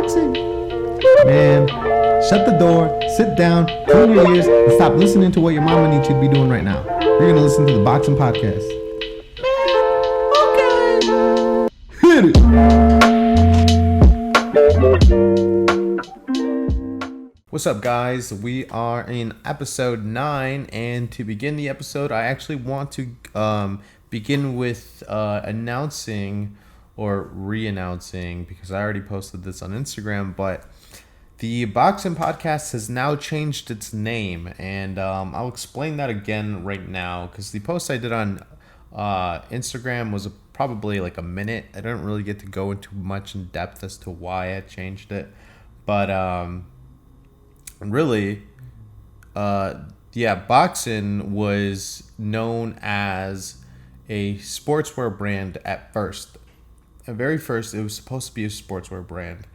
boxing. Man, shut the door, sit down, clean your ears, and stop listening to what your mama needs you to be doing right now. You're gonna listen to the boxing podcast. Man, okay. Hit it. What's up, guys? We are in episode 9, and to begin the episode, I actually want to begin with announcing or re-announcing, because I already posted this on Instagram, but the Boxing Podcast has now changed its name, and I'll explain that again right now, because the post I did on Instagram was probably like a minute. I don't really get to go into much in depth as to why I changed it, but really, boxing was known as a sportswear brand at first. At very first, it was supposed to be a sportswear brand.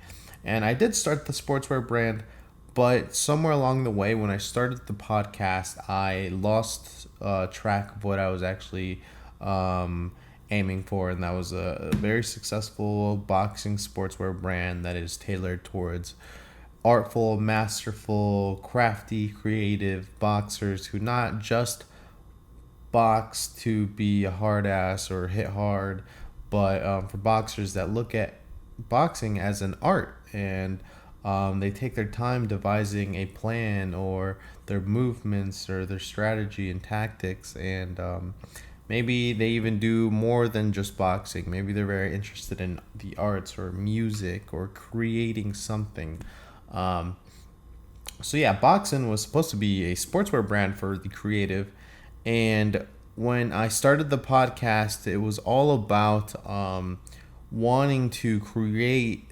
And I did start the sportswear brand, but somewhere along the way, when I started the podcast, I lost track of what I was actually aiming for. And that was a very successful boxing sportswear brand that is tailored towards artful, masterful, crafty, creative boxers who not just box to be a hard ass or hit hard, but for boxers that look at boxing as an art, and they take their time devising a plan or their movements or their strategy and tactics, and maybe they even do more than just boxing. Maybe they're very interested in the arts or music or creating something. Boxing was supposed to be a sportswear brand for the creative, and when I started the podcast, it was all about wanting to create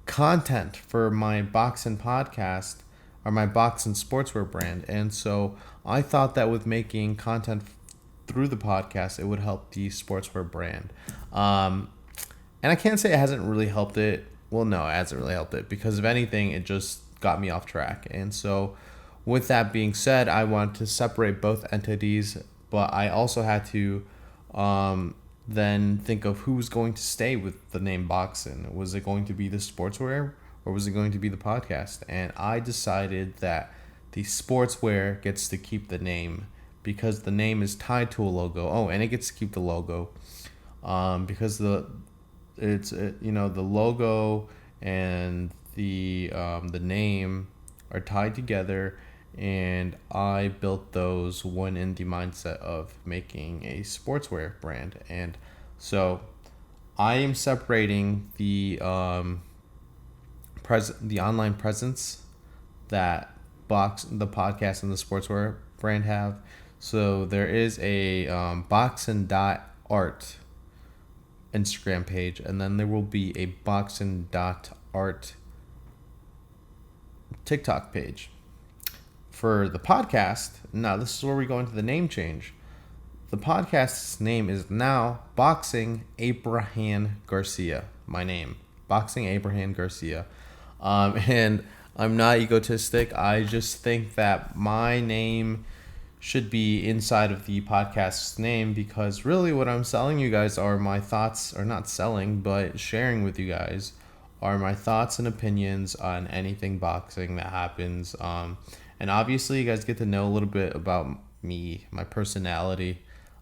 content for my boxing podcast or my boxing sportswear brand, and so I thought that with making content through the podcast, it would help the sportswear brand, and I can't say it hasn't really helped it. Well, no, it hasn't really helped it, because if anything, it just got me off track. And so with that being said, I wanted to separate both entities, but I also had to then think of who's going to stay with the name boxing. Was it going to be the sportswear, or was it going to be the podcast? And I decided that the sportswear gets to keep the name, because the name is tied to a logo. Oh, and it gets to keep the logo because the logo and the name are tied together, and I built those when in the mindset of making a sportswear brand. And so I am separating the online presence that the podcast and the sportswear brand have. So there is a boxing.art Instagram page, and then there will be a boxing.art TikTok page. For the podcast, now this is where we go into the name change. The podcast's name is now Boxing Abraham Garcia. My name, Boxing Abraham Garcia. And I'm not egotistic. I just think that my name should be inside of the podcast's name, because really what I'm selling you guys are my thoughts, or not selling, but sharing with you guys are my thoughts and opinions on anything boxing that happens. And obviously you guys get to know a little bit about me, my personality,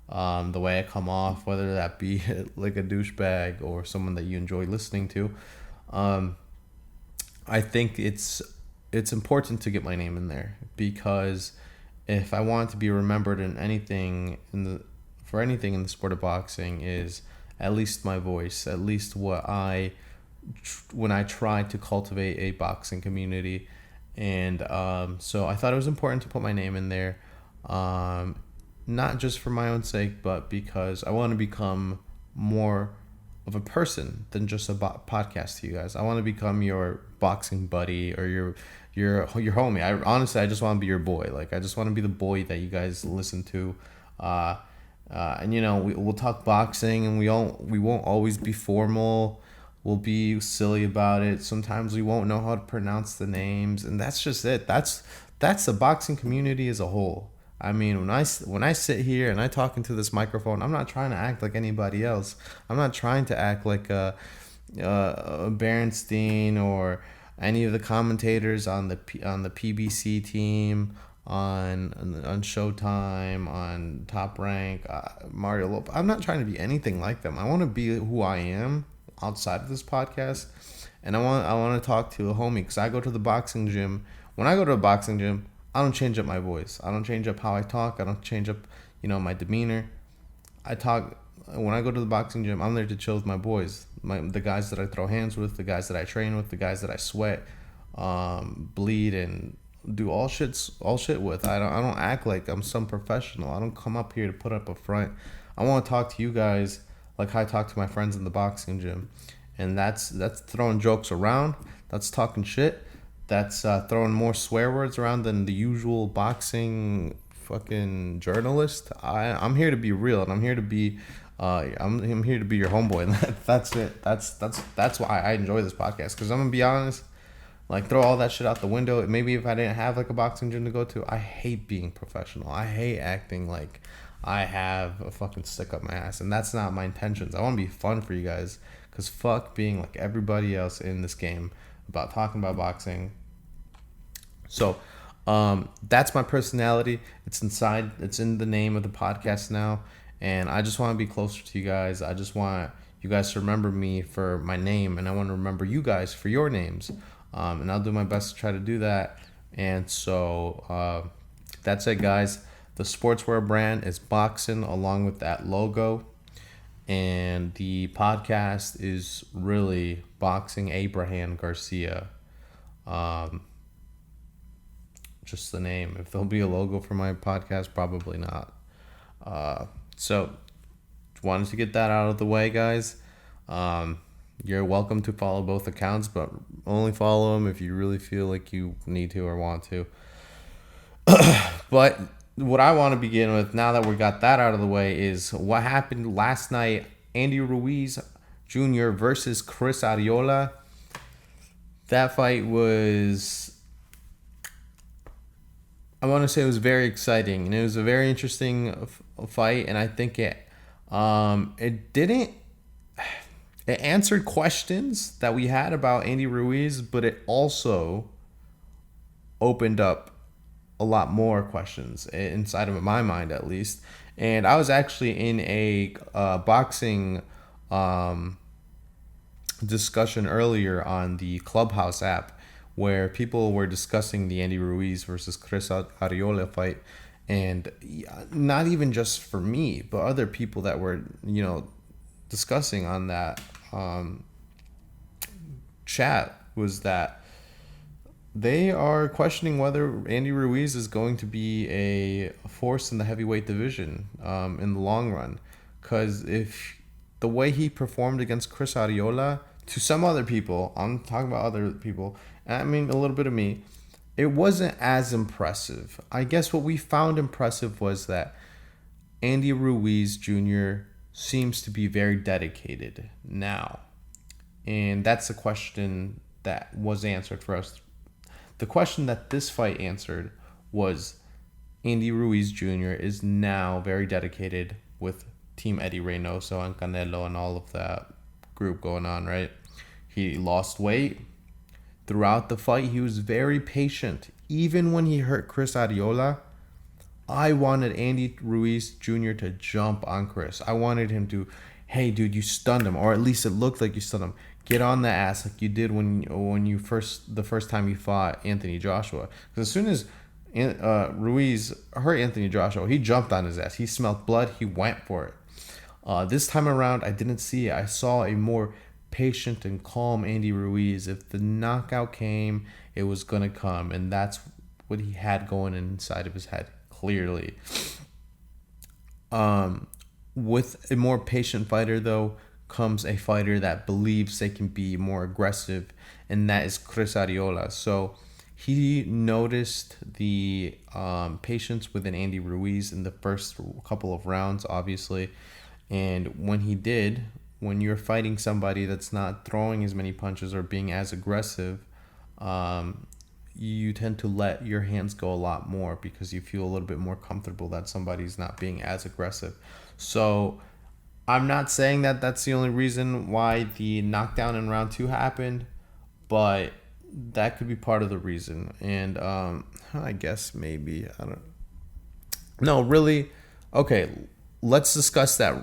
the way I come off, whether that be like a douchebag or someone that you enjoy listening to. I think it's important to get my name in there, because if I want to be remembered in anything in the sport of boxing, is at least my voice, at least when I try to cultivate a boxing community. And so I thought it was important to put my name in there, not just for my own sake, but because I want to become more of a person than just a podcast to you guys. I want to become your boxing buddy, or your homie. I just want to be your boy. Like, I just want to be the boy that you guys listen to. And we'll talk boxing, and we won't always be formal. We'll be silly about it. Sometimes we won't know how to pronounce the names, and that's just it. That's the boxing community as a whole. I mean, when I sit here and I talk into this microphone, I'm not trying to act like anybody else. I'm not trying to act like Berenstein or any of the commentators on the PBC team, on Showtime, on Top Rank, Mario Lopez. I'm not trying to be anything like them. I want to be who I am outside of this podcast, and I want to talk to a homie because I go to the boxing gym. When I go to a boxing gym, I don't change up my voice. I don't change up how I talk. I don't change up, my demeanor. I talk when I go to the boxing gym. I'm there to chill with my boys, the guys that I throw hands with, the guys that I train with, the guys that I sweat, bleed, and do all shit with. I don't act like I'm some professional. I don't come up here to put up a front. I want to talk to you guys like I talk to my friends in the boxing gym, and that's throwing jokes around. That's talking shit. That's throwing more swear words around than the usual boxing fucking journalist. I'm here to be real, and I'm here to be I'm here to be your homeboy, and that's it. That's why I enjoy this podcast, because I'm gonna be honest. Like, throw all that shit out the window. Maybe if I didn't have like a boxing gym to go to, I hate being professional. I hate acting like I have a fucking stick up my ass, and that's not my intentions. I want to be fun for you guys, because fuck being like everybody else in this game about talking about boxing. So, that's my personality. It's inside. It's in the name of the podcast now, and I just want to be closer to you guys. I just want you guys to remember me for my name, and I want to remember you guys for your names. And I'll do my best to try to do that. And so that's it, guys. The sportswear brand is boxing, along with that logo. And the podcast is really Boxing Abraham Garcia. Just the name. If there'll be a logo for my podcast, probably not. So wanted to get that out of the way, guys. You're welcome to follow both accounts, but only follow them if you really feel like you need to or want to. But what I want to begin with, now that we got that out of the way, is what happened last night. Andy Ruiz Jr. versus Chris Ariola. That fight was, I want to say, it was very exciting, and it was a very interesting fight, and I think it answered questions that we had about Andy Ruiz, but it also opened up a lot more questions inside of my mind, at least. And I was actually in a boxing discussion earlier on the Clubhouse app, where people were discussing the Andy Ruiz versus Chris Ariola fight. And not even just for me, but other people that were, discussing on that chat, was that they are questioning whether Andy Ruiz is going to be a force in the heavyweight division in the long run. Because if the way he performed against Chris Ariola, to some other people, I'm talking about other people, I mean a little bit of me, it wasn't as impressive. I guess what we found impressive was that Andy Ruiz Jr. seems to be very dedicated now. And that's the question that was answered for us. The question that this fight answered was Andy Ruiz Jr. is now very dedicated with Team Eddie Reynoso and Canelo and all of that group going on, right? He lost weight. Throughout the fight, he was very patient. Even when he hurt Chris Ariola, I wanted Andy Ruiz Jr. to jump on Chris. I wanted him to, hey, dude, you stunned him, or at least it looked like you stunned him. Get on the ass like you did when the first time you fought Anthony Joshua. Because as soon as Ruiz hurt Anthony Joshua, he jumped on his ass. He smelled blood. He went for it. This time around, I didn't see it. I saw a more patient and calm Andy Ruiz. If the knockout came, it was going to come. And that's what he had going inside of his head, clearly. With a more patient fighter, though, comes a fighter that believes they can be more aggressive, and that is Chris Ariola. So he noticed the patience within Andy Ruiz in the first couple of rounds, obviously. And when you're fighting somebody that's not throwing as many punches or being as aggressive, you tend to let your hands go a lot more because you feel a little bit more comfortable that somebody's not being as aggressive. So I'm not saying that that's the only reason why the knockdown in round two happened, but that could be part of the reason. And I guess maybe I don't. No, really. Okay, let's discuss that.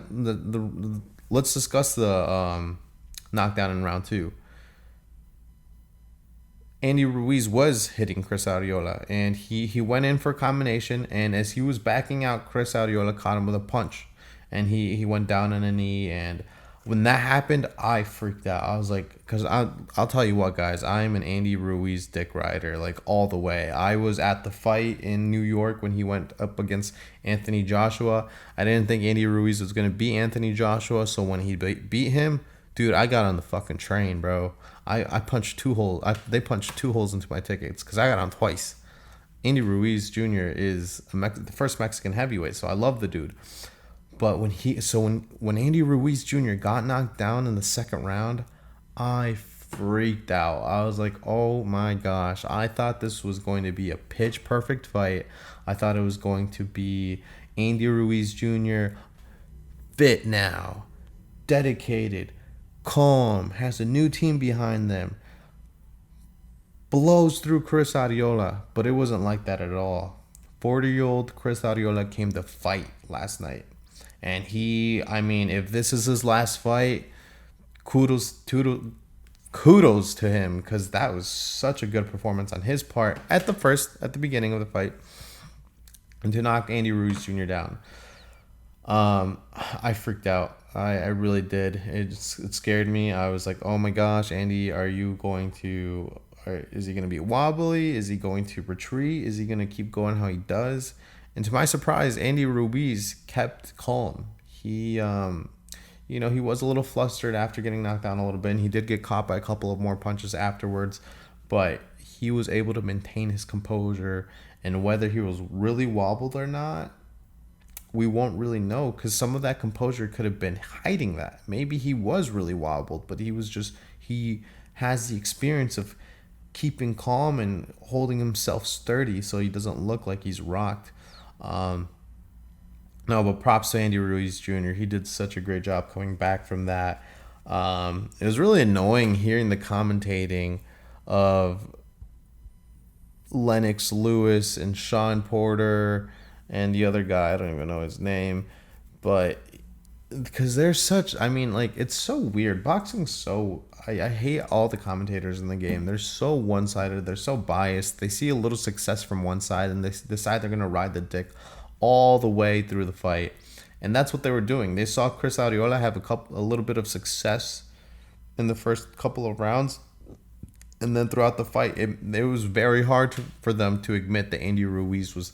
Let's discuss the knockdown in round two. Andy Ruiz was hitting Chris Ariola, and he went in for a combination, and as he was backing out, Chris Ariola caught him with a punch, and he went down on a knee, and when that happened, I freaked out. I was like, because I'll tell you what, guys, I'm an Andy Ruiz dick rider, like all the way. I was at the fight in New York when he went up against Anthony Joshua. I didn't think Andy Ruiz was going to beat Anthony Joshua, so when he beat him, dude, I got on the fucking train, bro. I punched two holes. They punched two holes into my tickets because I got on twice. Andy Ruiz Jr. is the first Mexican heavyweight, so I love the dude. But when Andy Ruiz Jr. got knocked down in the second round, I freaked out. I was like, oh my gosh. I thought this was going to be a pitch perfect fight. I thought it was going to be Andy Ruiz Jr. fit now, dedicated, calm, has a new team behind them, blows through Chris Ariola, but it wasn't like that at all. 40-year-old Chris Ariola came to fight last night. And if this is his last fight, kudos to him, because that was such a good performance on his part at the beginning of the fight, and to knock Andy Ruiz Jr. down. I freaked out. I really did. It scared me. I was like, oh my gosh, Andy, is he going to be wobbly? Is he going to retreat? Is he going to keep going how he does? And to my surprise, Andy Ruiz kept calm. He was a little flustered after getting knocked down a little bit, and he did get caught by a couple of more punches afterwards, but he was able to maintain his composure, and whether he was really wobbled or not, we won't really know, because some of that composure could have been hiding that. Maybe he was really wobbled, but he has the experience of keeping calm and holding himself sturdy so he doesn't look like he's rocked. No, but props to Andy Ruiz Jr. He did such a great job coming back from that. It was really annoying hearing the commentating of Lennox Lewis and Sean Porter and the other guy. I don't even know his name, but because they're it's so weird. Boxing's so... I hate all the commentators in the game. They're so one-sided. They're so biased. They see a little success from one side and they decide they're going to ride the dick all the way through the fight. And that's what they were doing. They saw Chris Ariola have a little bit of success in the first couple of rounds. And then throughout the fight, it was very hard for them to admit that Andy Ruiz was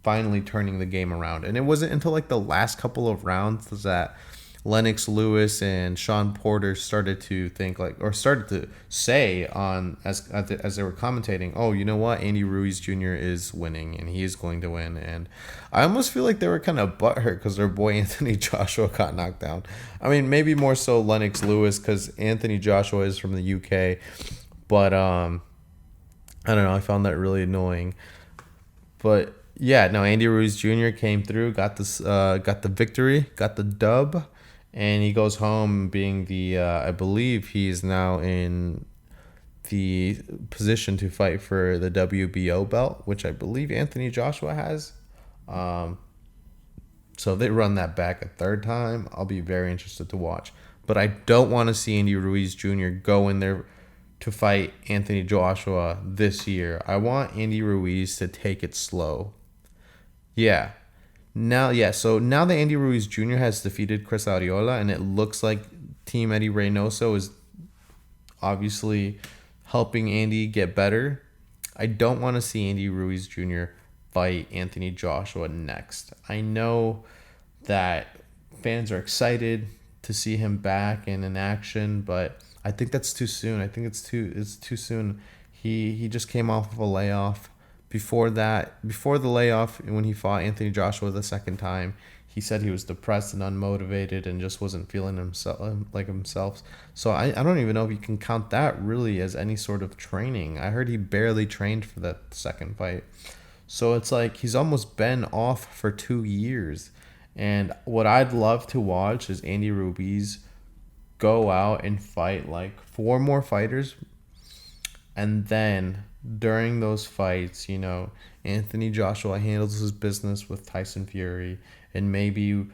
finally turning the game around. And it wasn't until like the last couple of rounds that Lennox Lewis and Sean Porter started to say as they were commentating, oh, you know what, Andy Ruiz Jr. is winning and he is going to win. And I almost feel like they were kind of butthurt because their boy Anthony Joshua got knocked down. I mean, maybe more so Lennox Lewis because Anthony Joshua is from the UK, but I don't know, I found that really annoying. But yeah, no, Andy Ruiz Jr. came through, got the victory, got the dub. And he goes home being I believe he's now in the position to fight for the WBO belt, which I believe Anthony Joshua has. So if they run that back a third time, I'll be very interested to watch. But I don't want to see Andy Ruiz Jr. go in there to fight Anthony Joshua this year. I want Andy Ruiz to take it slow. Yeah. So now that Andy Ruiz Jr. has defeated Chris Ariola, and it looks like Team Eddie Reynoso is obviously helping Andy get better, I don't want to see Andy Ruiz Jr. fight Anthony Joshua next. I know that fans are excited to see him back and in action, but I think that's too soon. I think it's too soon. He just came off of a layoff. Before the layoff, when he fought Anthony Joshua the second time, he said he was depressed and unmotivated and just wasn't feeling himself. So I don't even know if you can count that really as any sort of training. I heard he barely trained for that second fight. So it's like he's almost been off for 2 years. And what I'd love to watch is Andy Ruiz go out and fight like four more fighters, and then during those fights, Anthony Joshua handles his business with Tyson Fury, and maybe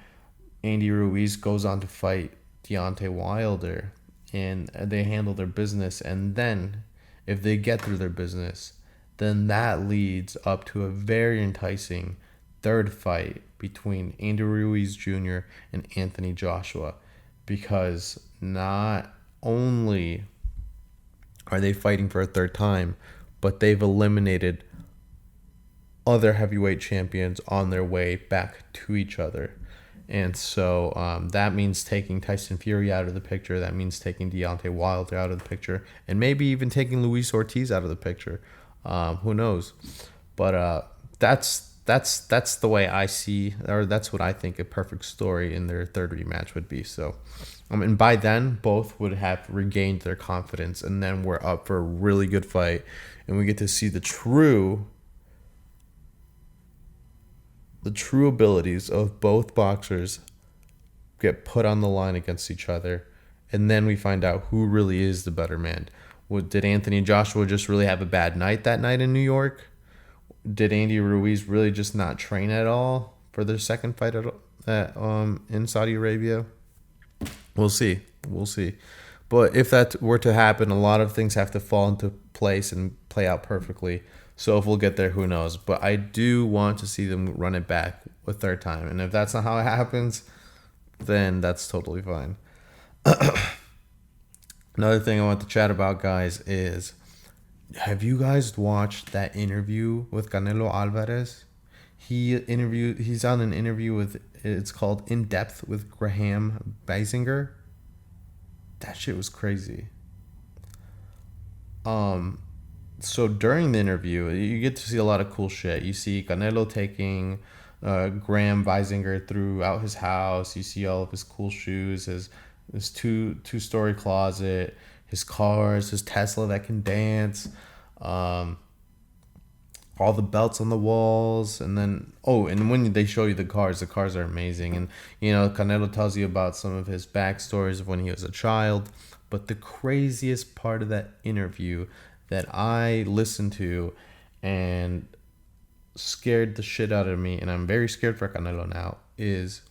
Andy Ruiz goes on to fight Deontay Wilder, and they handle their business. And then, if they get through their business, then that leads up to a very enticing third fight between Andy Ruiz Jr. and Anthony Joshua, because not only are they fighting for a third time, but they've eliminated other heavyweight champions on their way back to each other. And so that means taking Tyson Fury out of the picture. That means taking Deontay Wilder out of the picture, and maybe even taking Luis Ortiz out of the picture. Who knows? But that's the way I see, or that's what I think a perfect story in their third rematch would be. So, and by then both would have regained their confidence, and then we're up for a really good fight, and we get to see the true abilities of both boxers get put on the line against each other, and then we find out who really is the better man. Did Anthony Joshua just really have a bad night that night in New York? Did Andy Ruiz really just not train at all for their second fight in Saudi Arabia? We'll see. But if that were to happen, a lot of things have to fall into place and play out perfectly. So if we'll get there, who knows? But I do want to see them run it back a third time. And if that's not how it happens, then that's totally fine. Another thing I want to chat about, guys, is, have you guys watched that interview with Canelo Alvarez? He's on an interview with, it's called In Depth with Graham Basinger. That shit was crazy. So during the interview, you get to see a lot of cool shit. You see Canelo taking Graham Basinger throughout his house. You see all of his cool shoes, his two-story closet, his cars, his Tesla that can dance, all the belts on the walls, and then and when they show you the cars are amazing. And Canelo tells you about some of his backstories of when he was a child. But the craziest part of that interview that I listened to and scared the shit out of me, and I'm very scared for Canelo now, is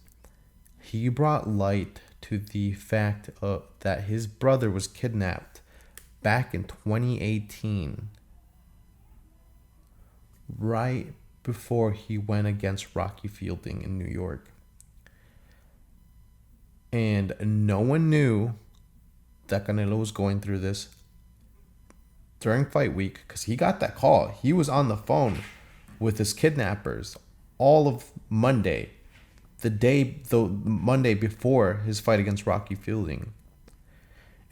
he brought light to the fact that his brother was kidnapped back in 2018, right before he went against Rocky Fielding in New York. And no one knew that Canelo was going through this during fight week, because he got that call. He was on the phone with his kidnappers all of Monday, the Monday before his fight against Rocky Fielding.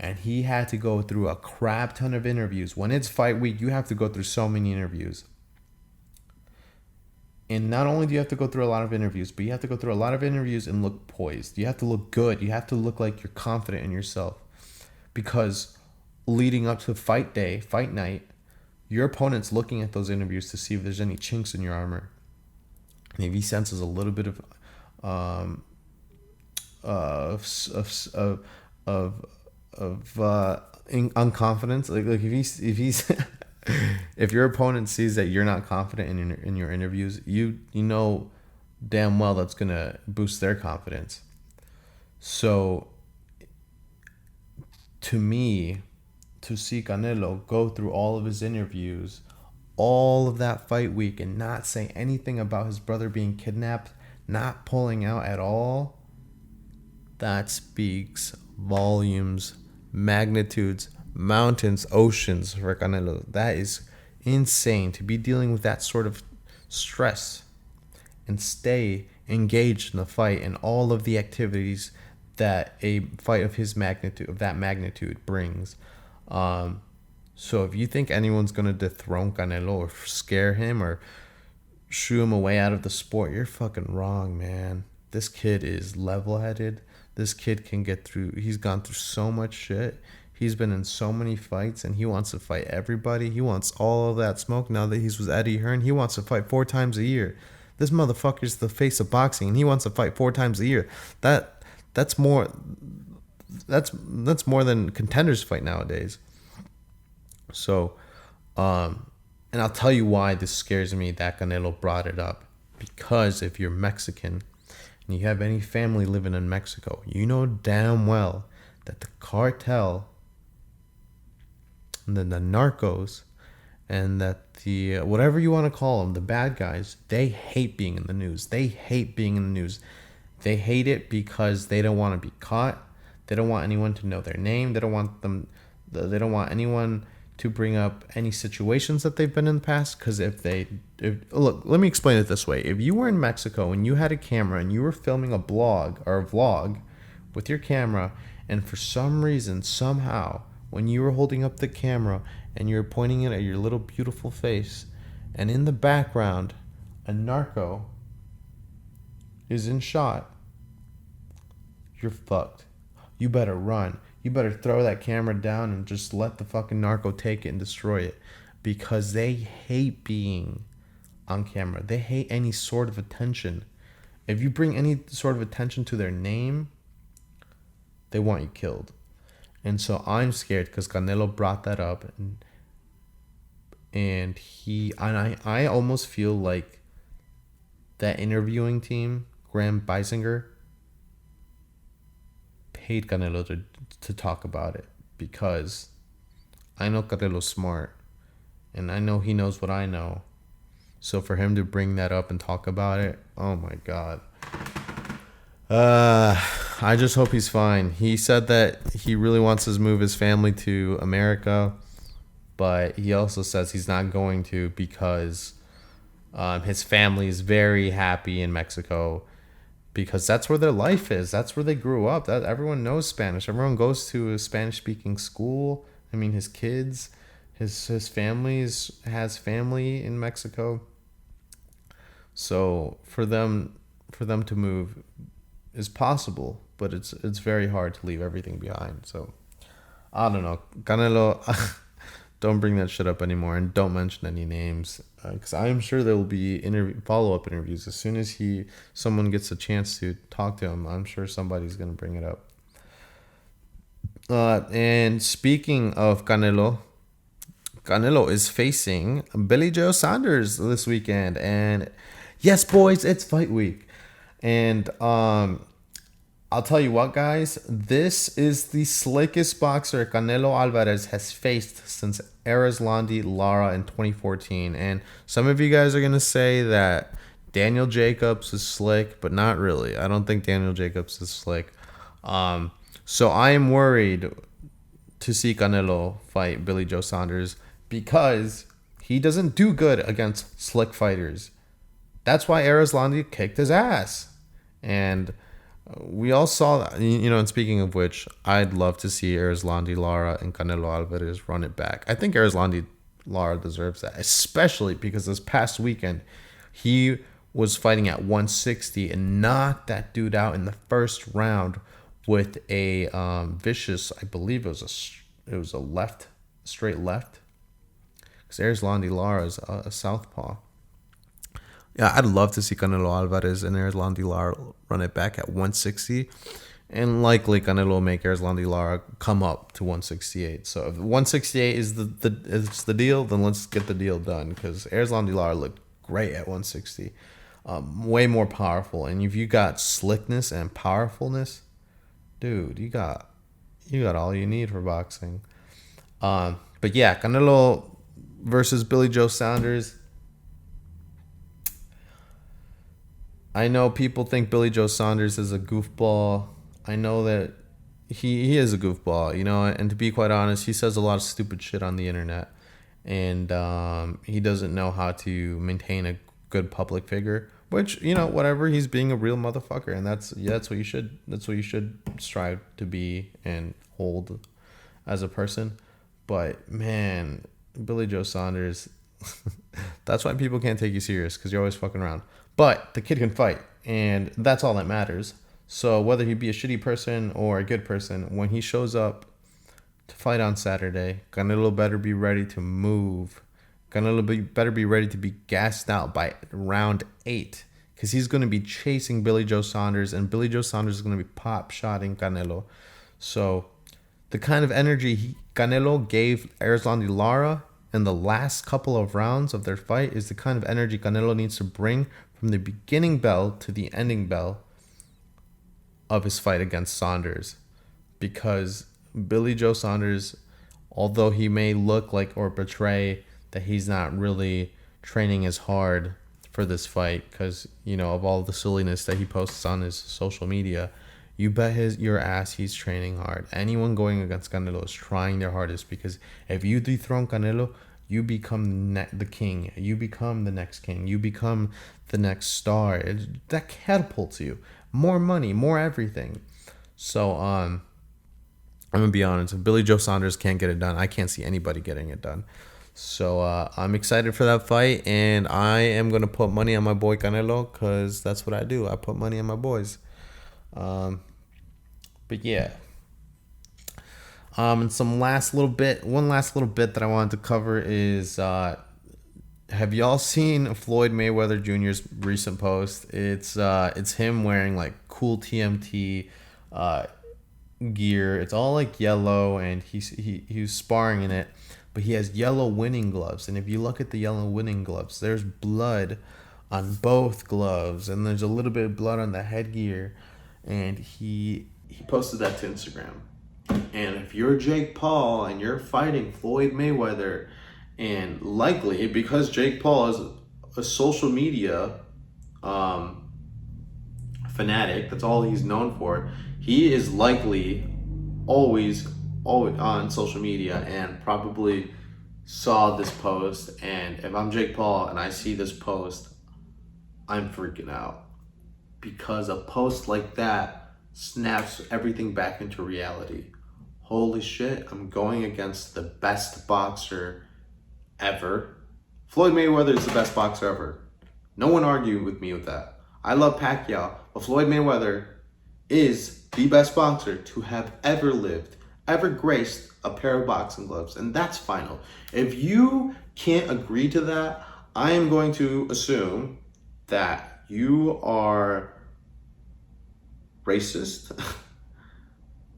And he had to go through a crap ton of interviews. When it's fight week, you have to go through so many interviews. And not only do you have to go through a lot of interviews, but you have to go through a lot of interviews and look poised. You have to look good. You have to look like you're confident in yourself. Because leading up to fight night, your opponent's looking at those interviews to see if there's any chinks in your armor. And if he senses a little bit of unconfidence, like if he's if your opponent sees that you're not confident in your interviews, you know damn well that's gonna boost their confidence. So to me, to see Canelo go through all of his interviews, all of that fight week, and not say anything about his brother being kidnapped, not pulling out at all, that speaks volumes, magnitudes, mountains, oceans for Canelo. That is insane to be dealing with that sort of stress and stay engaged in the fight and all of the activities that a fight of that magnitude brings. So if you think anyone's going to dethrone Canelo or scare him or shoo him away out of the sport, you're fucking wrong, man. This kid is level-headed. This kid can get through. He's gone through so much shit. He's been in so many fights, and he wants to fight everybody. He wants all of that smoke now that he's with Eddie Hearn. He wants to fight 4 times a year. This motherfucker's the face of boxing, and he wants to fight 4 times a year. That's more. That's more than contenders fight nowadays. So, and I'll tell you why this scares me that Canelo brought it up. Because if you're Mexican and you have any family living in Mexico, you know damn well that the cartel and then the narcos and that the whatever you want to call them, the bad guys, they hate being in the news. They hate being in the news. They hate it because they don't want to be caught. They don't want anyone to know their name. They don't want anyone to bring up any situations that they've been in the past. Because look, let me explain it this way. If you were in Mexico and you had a camera and you were filming a blog or a vlog with your camera, and for some reason, somehow, when you were holding up the camera and you're pointing it at your little beautiful face, and in the background, a narco is in shot, you're fucked. You better run. You better throw that camera down and just let the fucking narco take it and destroy it. Because they hate being on camera. They hate any sort of attention. If you bring any sort of attention to their name, they want you killed. And so I'm scared because Canelo brought that up. And I almost feel like that interviewing team, Graham Beisinger, paid Canelo to talk about it, because I know Canelo's smart and I know he knows what I know. So for him to bring that up and talk about it, oh my God. I just hope he's fine. He said that he really wants to move his family to America, but he also says he's not going to because his family is very happy in Mexico. Because that's where their life is. That's where they grew up. That everyone knows Spanish. Everyone goes to a Spanish-speaking school. I mean, his kids, his has family in Mexico. So for them to move is possible, but it's very hard to leave everything behind. So I don't know, Canelo. Don't bring that shit up anymore, and don't mention any names, because I'm sure there will be follow-up interviews as soon as someone gets a chance to talk to him. I'm sure somebody's gonna bring it up. And speaking of Canelo is facing Billy Joe Saunders this weekend, and yes, boys, it's fight week, and I'll tell you what, guys, this is the slickest boxer Canelo Alvarez has faced since Erislandy Lara in 2014. And some of you guys are going to say that Daniel Jacobs is slick, but not really. I don't think Daniel Jacobs is slick. So I am worried to see Canelo fight Billy Joe Saunders because he doesn't do good against slick fighters. That's why Erislandy kicked his ass. And we all saw that, and speaking of which, I'd love to see Erislandy Lara and Canelo Alvarez run it back. I think Erislandy Lara deserves that, especially because this past weekend, he was fighting at 160 and knocked that dude out in the first round with a vicious, I believe it was a straight left, because Erislandy Lara is a southpaw. Yeah, I'd love to see Canelo Alvarez and Erislandy Lara run it back at 160. And likely Canelo will make Erislandy Lara come up to 168. So if 168 is the deal, then let's get the deal done. Because Erislandy Lara looked great at 160. Way more powerful. And if you got slickness and powerfulness, dude, you got all you need for boxing. But yeah, Canelo versus Billy Joe Saunders. I know people think Billy Joe Saunders is a goofball. I know that he is a goofball, and to be quite honest, he says a lot of stupid shit on the internet, and he doesn't know how to maintain a good public figure, which, whatever, he's being a real motherfucker, and that's what you should strive to be and hold as a person. But man, Billy Joe Saunders, that's why people can't take you serious, because you're always fucking around. But the kid can fight, and that's all that matters. So whether he be a shitty person or a good person, when he shows up to fight on Saturday, Canelo better be ready to move, better be ready to be gassed out by round 8, because he's going to be chasing Billy Joe Saunders, and Billy Joe Saunders is going to be pop-shotting Canelo. So the kind of energy Canelo gave Erislandy Lara in the last couple of rounds of their fight is the kind of energy Canelo needs to bring from the beginning bell to the ending bell of his fight against Saunders. Because Billy Joe Saunders, although he may look like or portray that he's not really training as hard for this fight because, of all the silliness that he posts on his social media, you bet your ass he's training hard. Anyone going against Canelo is trying their hardest, because if you dethrone Canelo, you become the king. You become the next king. You become the next star. That catapults you. More money, more everything. So, I'm going to be honest. If Billy Joe Saunders can't get it done, I can't see anybody getting it done. So, I'm excited for that fight, and I am going to put money on my boy Canelo, because that's what I do. I put money on my boys. But yeah. And one last little bit that I wanted to cover is, have y'all seen Floyd Mayweather Jr.'s recent post? It's him wearing like cool TMT gear. It's all like yellow, and he was sparring in it, but he has yellow winning gloves. And if you look at the yellow winning gloves, there's blood on both gloves, and there's a little bit of blood on the headgear. And he posted that to Instagram. And if you're Jake Paul and you're fighting Floyd Mayweather, and likely because Jake Paul is a social media fanatic, that's all he's known for, he is likely always on social media and probably saw this post. And if I'm Jake Paul and I see this post, I'm freaking out, because a post like that snaps everything back into reality. Holy shit, I'm going against the best boxer ever. Floyd Mayweather is the best boxer ever. No one argue with me with that. I love Pacquiao, but Floyd Mayweather is the best boxer to have ever lived, ever graced a pair of boxing gloves, and that's final. If you can't agree to that, I am going to assume that you are racist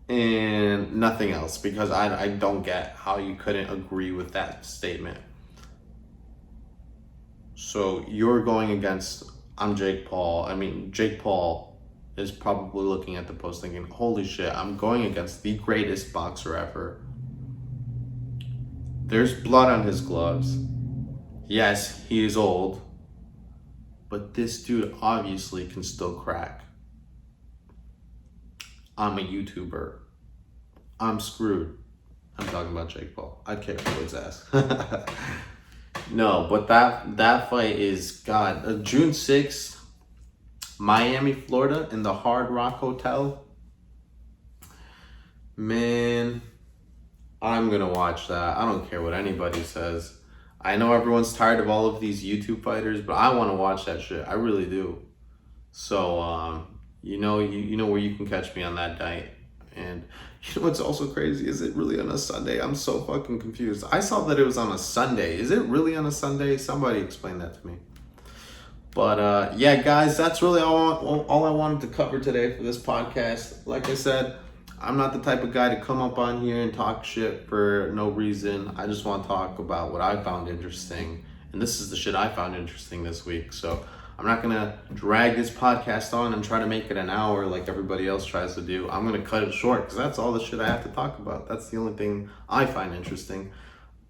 and nothing else, because I don't get how you couldn't agree with that statement. So you're going against, I'm Jake Paul. I mean, Jake Paul is probably looking at the post thinking, holy shit, I'm going against the greatest boxer ever. There's blood on his gloves. Yes, he is old, but this dude obviously can still crack. I'm a YouTuber. I'm screwed. I'm talking about Jake Paul. I'd kick Floyd's ass. No, but that fight is, June 6th, Miami, Florida, in the Hard Rock Hotel. Man, I'm going to watch that. I don't care what anybody says. I know everyone's tired of all of these YouTube fighters, but I want to watch that shit. I really do. So, you know where you can catch me on that night. And you know what's also crazy? Is it really on a Sunday? I'm so fucking confused. I saw that it was on a Sunday. Is it really on a Sunday? Somebody explain that to me. But yeah, guys, that's really all I wanted to cover today for this podcast. Like I said, I'm not the type of guy to come up on here and talk shit for no reason. I just want to talk about what I found interesting. And this is the shit I found interesting this week. So I'm not going to drag this podcast on and try to make it an hour like everybody else tries to do. I'm going to cut it short because that's all the shit I have to talk about. That's the only thing I find interesting.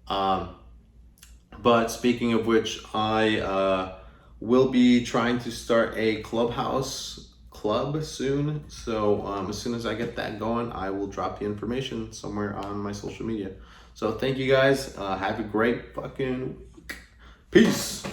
But speaking of which, I will be trying to start a clubhouse club soon. So as soon as I get that going, I will drop the information somewhere on my social media. So thank you guys. Have a great fucking week. Peace.